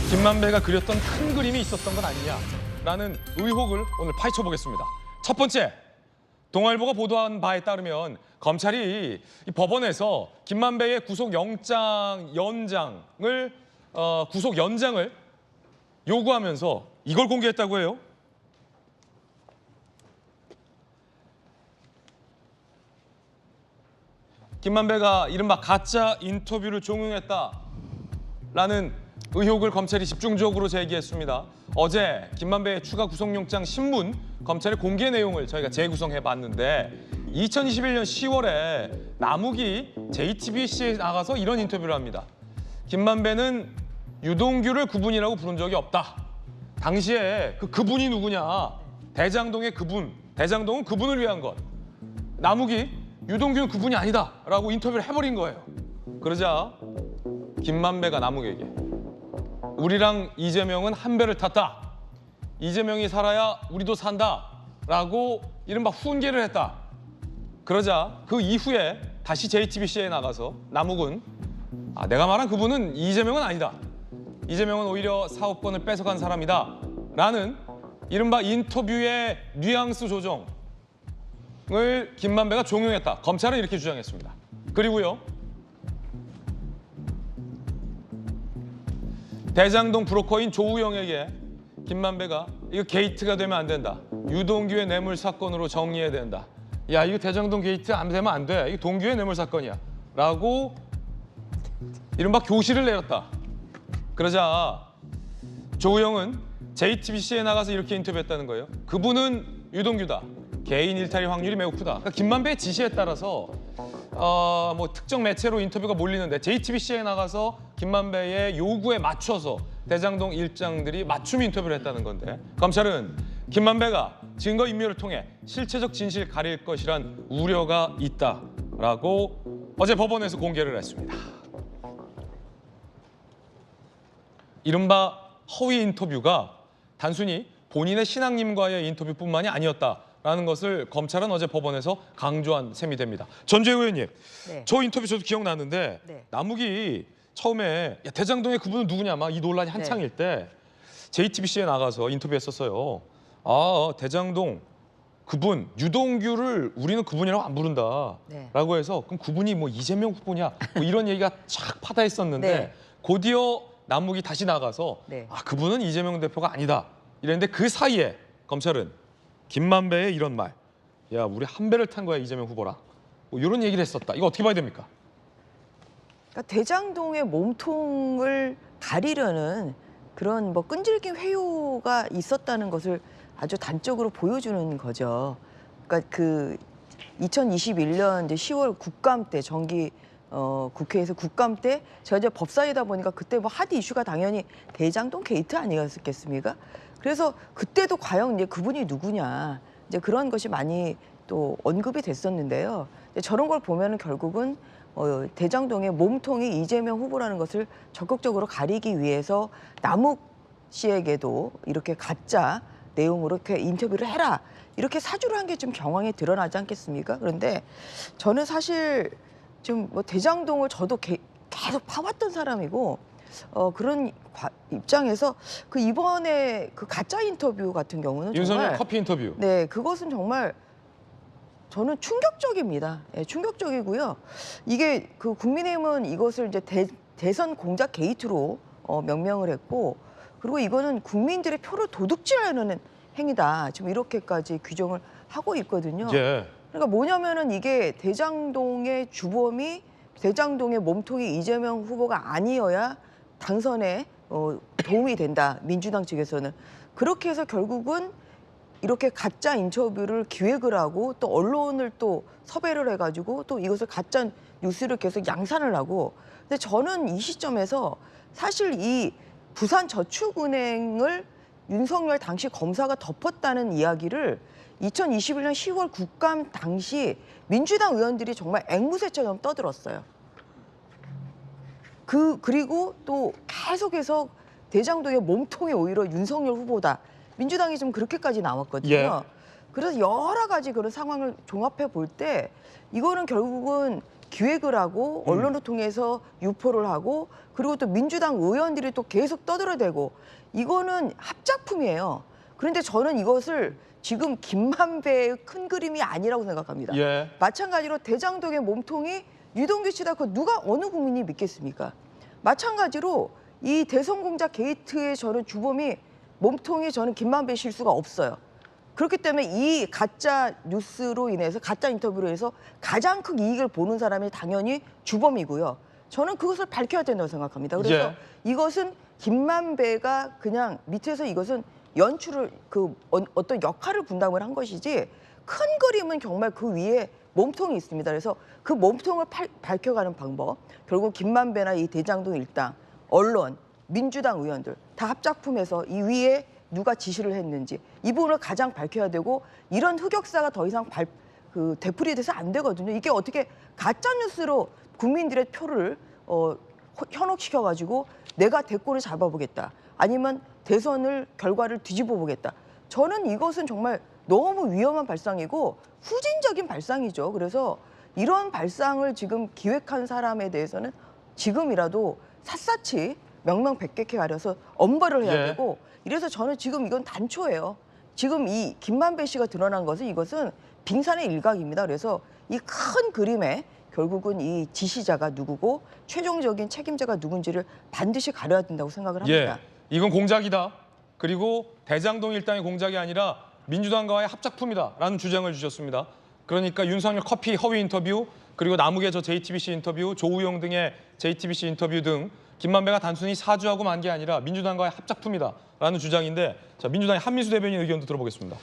김만배가 그렸던 큰 그림이 있었던 건 아니냐라는 의혹을 오늘 파헤쳐 보겠습니다. 첫 번째, 동아일보가 보도한 바에 따르면 검찰이 이 법원에서 김만배의 구속 연장을 요구하면서 이걸 공개했다고 해요. 김만배가 이른바 가짜 인터뷰를 종용했다라는 의혹을 검찰이 집중적으로 제기했습니다. 어제 김만배의 추가 구속영장 신문 검찰의 공개 내용을 저희가 재구성해 봤는데 2021년 10월에 남욱이 JTBC에 나가서 이런 인터뷰를 합니다. 김만배는 유동규를 그분이라고 부른 적이 없다. 당시에 그분이 누구냐? 대장동의 그분. 대장동은 그분을 위한 것. 남욱이 유동규는 그분이 아니다라고 인터뷰를 해버린 거예요. 그러자 김만배가 남욱에게 우리랑 이재명은 한 배를 탔다. 이재명이 살아야 우리도 산다라고 이른바 훈계를 했다. 그러자 그 이후에 다시 JTBC에 나가서 남욱은 내가 말한 그분은 이재명은 아니다. 이재명은 오히려 사업권을 뺏어간 사람이다. 라는 이른바 인터뷰의 뉘앙스 조정을 김만배가 종용했다. 검찰은 이렇게 주장했습니다. 그리고요. 대장동 브로커인 조우영에게 김만배가 이거 게이트가 되면 안 된다. 유동규의 뇌물 사건으로 정리해야 된다. 야, 이거 대장동 게이트 안 되면 안 돼. 이거 동규의 뇌물 사건이야. 라고 이른바 교시를 내렸다. 그러자 조우영은 JTBC에 나가서 이렇게 인터뷰했다는 거예요. 그분은 유동규다. 개인 일탈의 확률이 매우 크다. 그러니까 김만배의 지시에 따라서 특정 매체로 인터뷰가 몰리는데 JTBC에 나가서 김만배의 요구에 맞춰서 대장동 일장들이 맞춤 인터뷰를 했다는 건데 검찰은 김만배가 증거인멸을 통해 실체적 진실을 가릴 것이란 우려가 있다라고 어제 법원에서 공개를 했습니다. 이른바 허위 인터뷰가 단순히 본인의 신앙님과의 인터뷰뿐만이 아니었다라는 것을 검찰은 어제 법원에서 강조한 셈이 됩니다. 전주혜 의원님, 네. 저 인터뷰 저도 기억나는데 네. 남욱이 처음에 야, 대장동의 그분은 누구냐 막 이 논란이 한창일 때 JTBC에 나가서 인터뷰했었어요. 대장동 그분 유동규를 우리는 그분이라고 안 부른다 네. 라고 해서 그럼 그분이 뭐 이재명 후보냐 뭐 이런 얘기가 쫙 파다했었는데 네. 곧이어 남욱이 다시 나가서 네. 그분은 이재명 대표가 아니다 이랬는데 그 사이에 검찰은 김만배의 이런 말, 야 우리 한 배를 탄 거야 이재명 후보랑 뭐 이런 얘기를 했었다. 이거 어떻게 봐야 됩니까? 그러니까 대장동의 몸통을 가리려는 그런 끈질긴 회유가 있었다는 것을 아주 단적으로 보여주는 거죠. 그러니까 그 2021년 이제 10월 국감 때 국회에서 국감 때 제가 이제 법사위다 보니까 그때 핫 이슈가 당연히 대장동 게이트 아니었겠습니까? 그래서 그때도 과연 이제 그분이 누구냐 이제 그런 것이 많이 또 언급이 됐었는데요. 저런 걸 보면은 결국은 대장동의 몸통이 이재명 후보라는 것을 적극적으로 가리기 위해서 남욱 씨에게도 이렇게 가짜 내용으로 이렇게 인터뷰를 해라 이렇게 사주를 한 게 좀 경황에 드러나지 않겠습니까? 그런데 저는 사실 지금 대장동을 저도 계속 파왔던 사람이고 그런 입장에서 이번에 가짜 인터뷰 같은 경우는 윤석열 정말 커피 인터뷰. 네, 그것은 정말 저는 충격적입니다. 예, 충격적이고요. 이게 국민의힘은 이것을 이제 대선 공작 게이트로 명명을 했고, 그리고 이거는 국민들의 표를 도둑질하는 행위다. 지금 이렇게까지 규정을 하고 있거든요. 예. 그러니까 뭐냐면은 이게 대장동의 주범이 대장동의 몸통이 이재명 후보가 아니어야 당선에 도움이 된다. 민주당 측에서는. 그렇게 해서 결국은 이렇게 가짜 인터뷰를 기획을 하고 또 언론을 또 섭외를 해가지고 또 이것을 가짜 뉴스를 계속 양산을 하고. 근데 저는 이 시점에서 사실 이 부산저축은행을 윤석열 당시 검사가 덮었다는 이야기를 2021년 10월 국감 당시 민주당 의원들이 정말 앵무새처럼 떠들었어요. 그리고 또 계속해서 대장동의 몸통이 오히려 윤석열 후보다. 민주당이 좀 그렇게까지 나왔거든요. 예. 그래서 여러 가지 그런 상황을 종합해 볼 때 이거는 결국은 기획을 하고 언론을 통해서 유포를 하고 그리고 또 민주당 의원들이 또 계속 떠들어대고 이거는 합작품이에요. 그런데 저는 이것을 지금 김만배의 큰 그림이 아니라고 생각합니다. 예. 마찬가지로 대장동의 몸통이 유동규 씨다. 그 누가 어느 국민이 믿겠습니까? 마찬가지로 이 대선 공작 게이트의 저는 주범이 몸통이 저는 김만배 실수가 없어요. 그렇기 때문에 이 가짜 뉴스로 인해서 가짜 인터뷰로 해서 가장 큰 이익을 보는 사람이 당연히 주범이고요. 저는 그것을 밝혀야 된다고 생각합니다. 그래서 예. 이것은 김만배가 그냥 밑에서 이것은 연출을 어떤 역할을 분담을 한 것이지 큰 그림은 정말 그 위에 몸통이 있습니다. 그래서 그 몸통을 밝혀가는 방법 결국 김만배나 이 대장동 일당, 언론, 민주당 의원들 다 합작품에서 이 위에 누가 지시를 했는지 이 부분을 가장 밝혀야 되고 이런 흑역사가 더 이상 되풀이돼서 안 되거든요. 이게 어떻게 가짜 뉴스로 국민들의 표를 현혹시켜가지고 내가 대권을 잡아보겠다. 아니면 대선을 결과를 뒤집어 보겠다. 저는 이것은 정말 너무 위험한 발상이고 후진적인 발상이죠. 그래서 이런 발상을 지금 기획한 사람에 대해서는 지금이라도 샅샅이 명명백백해 가려서 엄벌을 해야 예. 되고 이래서 저는 지금 이건 단초예요. 지금 이 김만배 씨가 드러난 것은 이것은 빙산의 일각입니다. 그래서 이 큰 그림에 결국은 이 지시자가 누구고 최종적인 책임자가 누군지를 반드시 가려야 된다고 생각을 합니다. 예. 이건 공작이다. 그리고 대장동 일당의 공작이 아니라 민주당과의 합작품이다라는 주장을 주셨습니다. 그러니까 윤석열 커피 허위 인터뷰 그리고 남욱의 저 JTBC 인터뷰, 조우영 등의 JTBC 인터뷰 등 김만배가 단순히 사주하고 만 게 아니라 민주당과의 합작품이다라는 주장인데 자 민주당의 한민수 대변인 의견도 들어보겠습니다.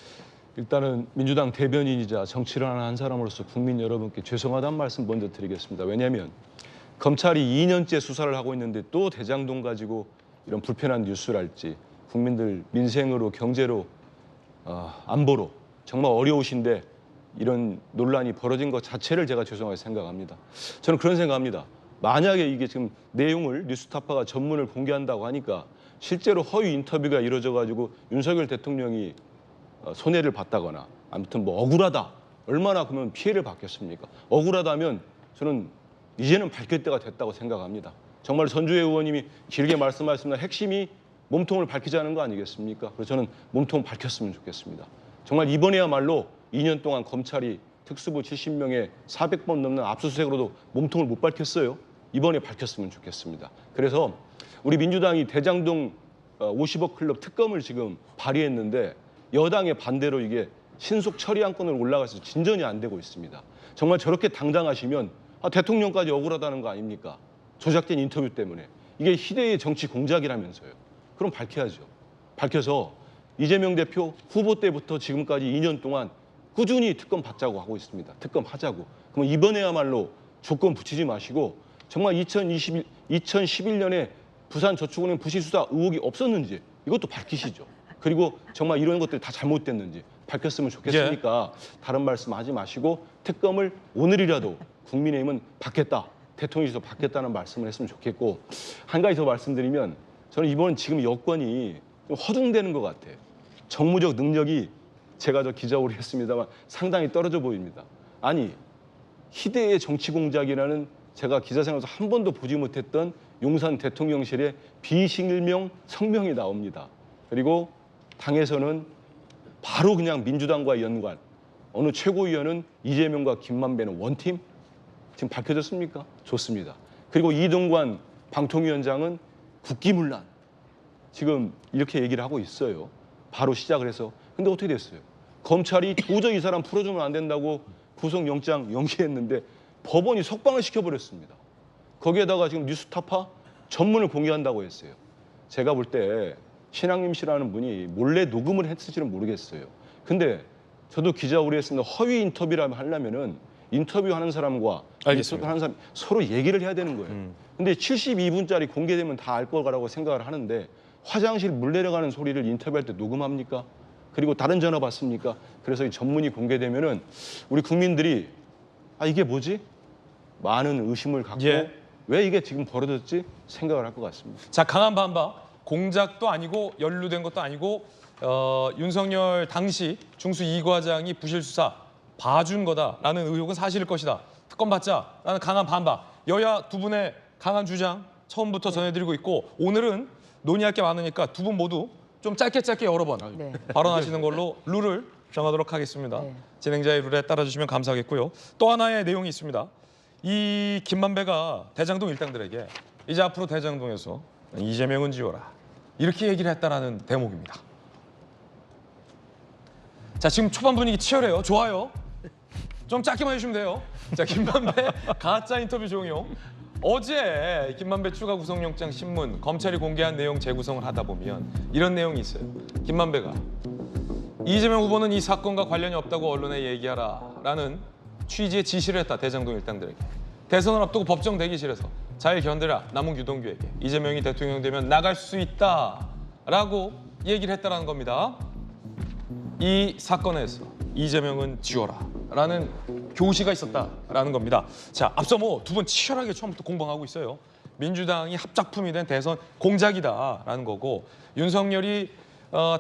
일단은 민주당 대변인이자 정치를 하는 한 사람으로서 국민 여러분께 죄송하다는 말씀 먼저 드리겠습니다. 왜냐하면 검찰이 2년째 수사를 하고 있는데 또 대장동 가지고 이런 불편한 뉴스랄지 국민들 민생으로 경제로 안보로 정말 어려우신데 이런 논란이 벌어진 것 자체를 제가 죄송하게 생각합니다. 저는 그런 생각합니다. 만약에 이게 지금 내용을 뉴스타파가 전문을 공개한다고 하니까 실제로 허위 인터뷰가 이루어져 가지고 윤석열 대통령이 손해를 봤다거나 아무튼 뭐 억울하다. 얼마나 그러면 피해를 받겠습니까? 억울하다면 저는 이제는 밝힐 때가 됐다고 생각합니다. 정말 전주혜 의원님이 길게 말씀하셨습니다. 핵심이 몸통을 밝히자는 거 아니겠습니까? 그래서 저는 몸통 밝혔으면 좋겠습니다. 정말 이번에야말로 2년 동안 검찰이 특수부 70명에 400번 넘는 압수수색으로도 몸통을 못 밝혔어요. 이번에 밝혔으면 좋겠습니다. 그래서 우리 민주당이 대장동 50억 클럽 특검을 지금 발의했는데 여당의 반대로 이게 신속 처리 안건으로 올라가서 진전이 안 되고 있습니다. 정말 저렇게 당당하시면 대통령까지 억울하다는 거 아닙니까? 조작된 인터뷰 때문에. 이게 희대의 정치 공작이라면서요. 그럼 밝혀야죠. 밝혀서 이재명 대표 후보 때부터 지금까지 2년 동안 꾸준히 특검 받자고 하고 있습니다. 특검 하자고. 그럼 이번에야말로 조건 붙이지 마시고 정말 2011년에 부산저축은행 부실수사 의혹이 없었는지 이것도 밝히시죠. 그리고 정말 이런 것들이 다 잘못됐는지 밝혔으면 좋겠으니까 다른 말씀 하지 마시고 특검을 오늘이라도 국민의힘은 받겠다. 대통령실에서 받겠다는 말씀을 했으면 좋겠고 한 가지 더 말씀드리면 저는 이번 지금 여권이 좀 허둥대는 것 같아요. 정무적 능력이 제가 저 기자회견을 했습니다만 상당히 떨어져 보입니다. 아니 희대의 정치 공작이라는 제가 기자 생활에서 한 번도 보지 못했던 용산 대통령실의 비실명 성명이 나옵니다. 그리고 당에서는 바로 그냥 민주당과 연관, 어느 최고위원은 이재명과 김만배는 원팀? 지금 밝혀졌습니까? 좋습니다. 그리고 이동관 방통위원장은 국기문란. 지금 이렇게 얘기를 하고 있어요. 바로 시작을 해서. 근데 어떻게 됐어요? 검찰이 도저히 이 사람 풀어주면 안 된다고 구속영장 연기했는데 법원이 석방을 시켜버렸습니다. 거기에다가 지금 뉴스타파 전문을 공개한다고 했어요. 제가 볼 때 신학림 씨라는 분이 몰래 녹음을 했을지는 모르겠어요. 근데 저도 기자회견을 했습니다. 허위 인터뷰라면 하려면은 인터뷰하는 사람과 인터뷰하는 사람 서로 얘기를 해야 되는 거예요. 근데 72분짜리 공개되면 다 알 거라고 생각을 하는데 화장실 물 내려가는 소리를 인터뷰할 때 녹음합니까? 그리고 다른 전화 받습니까? 그래서 이 전문이 공개되면은 우리 국민들이 이게 뭐지? 많은 의심을 갖고 왜 이게 지금 벌어졌지? 생각을 할 것 같습니다. 자 강한 반박. 공작도 아니고 연루된 것도 아니고 윤석열 당시 중수 2과장이 부실수사 봐준 거다라는 의혹은 사실일 것이다. 특검 받자라는 강한 반박. 여야 두 분의 강한 주장 처음부터 전해드리고 있고 오늘은 논의할 게 많으니까 두 분 모두 좀 짧게 여러 번 네. 발언하시는 걸로 룰을 정하도록 하겠습니다. 네. 진행자의 룰에 따라주시면 감사하겠고요. 또 하나의 내용이 있습니다. 이 김만배가 대장동 일당들에게 이제 앞으로 대장동에서 이재명은 지워라 이렇게 얘기를 했다라는 대목입니다. 자, 지금 초반 분위기 치열해요. 좋아요. 좀 짧게만 해주시면 돼요. 자, 김만배 가짜 인터뷰 종용. 어제 김만배 추가 구속영장 신문 검찰이 공개한 내용 재구성을 하다 보면 이런 내용이 있어요. 김만배가 이재명 후보는 이 사건과 관련이 없다고 언론에 얘기하라라는 취지의 지시를 했다. 대장동 일당들에게. 대선을 앞두고 법정 대기실에서 잘 견뎌라 남은 유동규에게 이재명이 대통령 되면 나갈 수 있다라고 얘기를 했다라는 겁니다. 이 사건에서 이재명은 지워라라는 교시가 있었다라는 겁니다. 자, 앞서 뭐 두 분 치열하게 처음부터 공방하고 있어요. 민주당이 합작품이 된 대선 공작이다라는 거고 윤석열이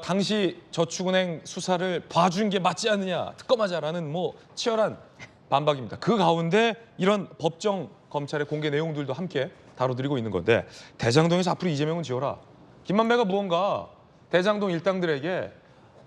당시 저축은행 수사를 봐준 게 맞지 않느냐 특검하자라는 뭐 치열한 반박입니다. 그 가운데 이런 법정 검찰의 공개 내용들도 함께 다뤄드리고 있는 건데 대장동에서 앞으로 이재명은 지워라. 김만배가 무언가 대장동 일당들에게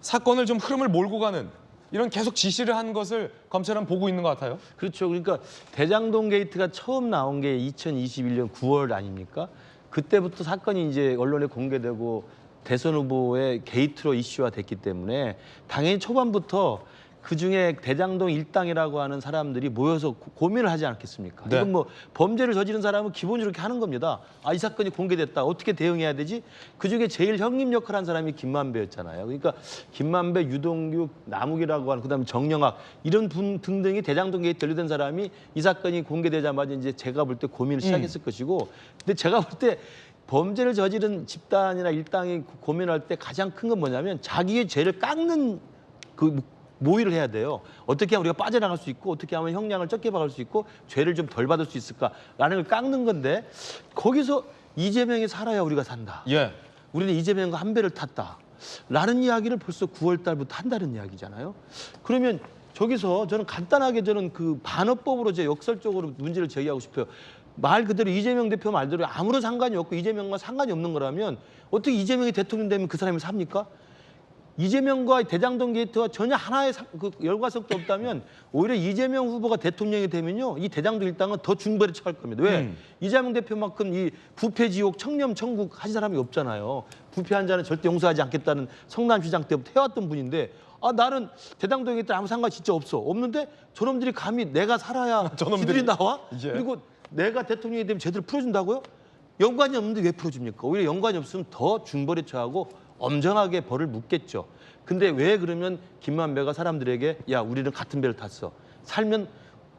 사건을 좀 흐름을 몰고 가는 이런 계속 지시를 한 것을 검찰은 보고 있는 것 같아요. 그렇죠. 그러니까 대장동 게이트가 처음 나온 게 2021년 9월 아닙니까? 그때부터 사건이 이제 언론에 공개되고 대선 후보의 게이트로 이슈화 됐기 때문에 당연히 초반부터 그중에 대장동 일당이라고 하는 사람들이 모여서 고민을 하지 않겠습니까? 네. 이건 뭐 범죄를 저지른 사람은 기본적으로 이렇게 하는 겁니다. 아, 이 사건이 공개됐다. 어떻게 대응해야 되지? 그중에 제일 형님 역할을 한 사람이 김만배였잖아요. 그러니까 김만배, 유동규, 남욱이라고 하는 그다음에 정영학 이런 분 등등이 대장동 게이트 연루된 사람이 이 사건이 공개되자마자 이제 제가 볼 때 고민을 시작했을 것이고 근데 제가 볼 때 범죄를 저지른 집단이나 일당이 고민할 때 가장 큰 건 뭐냐면 자기의 죄를 깎는 그 모의를 해야 돼요. 어떻게 하면 우리가 빠져나갈 수 있고 어떻게 하면 형량을 적게 박을 수 있고 죄를 좀 덜 받을 수 있을까라는 걸 깎는 건데 거기서 이재명이 살아야 우리가 산다. 예. 우리는 이재명과 한 배를 탔다. 라는 이야기를 벌써 9월 달부터 한다는 이야기잖아요. 그러면 저기서 저는 간단하게 저는 그 반어법으로 제 역설적으로 문제를 제기하고 싶어요. 말 그대로 이재명 대표 말대로 아무런 상관이 없고 이재명과 상관이 없는 거라면 어떻게 이재명이 대통령 되면 그 사람이 삽니까? 이재명과 대장동 게이트와 전혀 하나의 그 열과성도 없다면 오히려 이재명 후보가 대통령이 되면요 이 대장동 일당은 더 중벌에 처할 겁니다. 왜? 이재명 대표만큼 이 부패 지옥 청렴 천국 하신 사람이 없잖아요. 부패한 자는 절대 용서하지 않겠다는 성남시장 때부터 해왔던 분인데 아 나는 대장동 게이트 아무 상관 진짜 없는데 저놈들이 감히 내가 살아야 저놈들이. 지들이 나와? 예. 그리고 내가 대통령이 되면 제대로 풀어준다고요? 연관이 없는데 왜 풀어줍니까? 오히려 연관이 없으면 더 중벌에 처하고 엄정하게 벌을 묻겠죠. 근데 왜 그러면 김만배가 사람들에게 야 우리는 같은 배를 탔어. 살면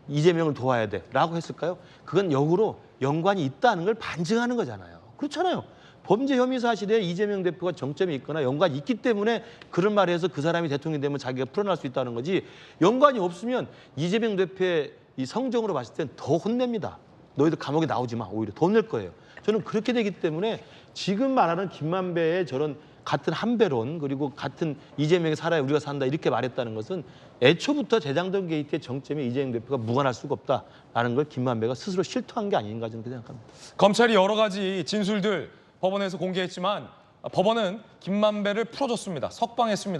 이재명을 도와야 돼. 라고 했을까요? 그건 역으로 연관이 있다는 걸 반증하는 거잖아요. 그렇잖아요. 범죄 혐의 사실에 이재명 대표가 정점이 있거나 연관이 있기 때문에 그런 말을 해서 그 사람이 대통령이 되면 자기가 풀어날 수 있다는 거지 연관이 없으면 이재명 대표의 이 성정으로 봤을 땐 더 혼냅니다. 너희들 감옥에 나오지 마. 오히려 더 혼낼 거예요. 저는 그렇게 되기 때문에 지금 말하는 김만배의 저런 같은 한배론 그리고 같은 이재명이 살아야 우리가 산다 이렇게 말했다는 것은 애초부터 대장동 게이트의 정점에 이재명 대표가 무관할 수가 없다라는 걸 김만배가 스스로 실토한 게 아닌가 저는 그렇게 생각합니다. 검찰이 여러 가지 진술들 법원에서 공개했지만 법원은 김만배를 풀어줬습니다. 석방했습니다.